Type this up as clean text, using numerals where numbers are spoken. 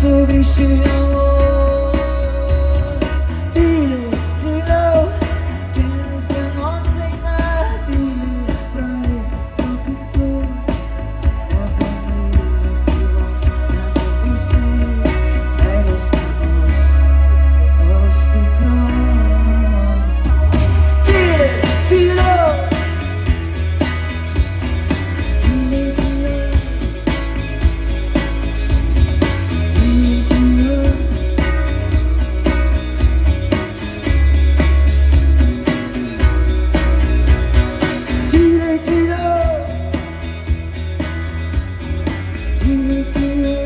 so vicino. Dile, dilo, que se nos treina. Dile, pravi, propictus. Avenir estivos, na Bruxelles. Ela estamos, todos te prom. Dile, dilo. Dile, dilo. Dile, dilo. Dile, dilo. Dile, dilo.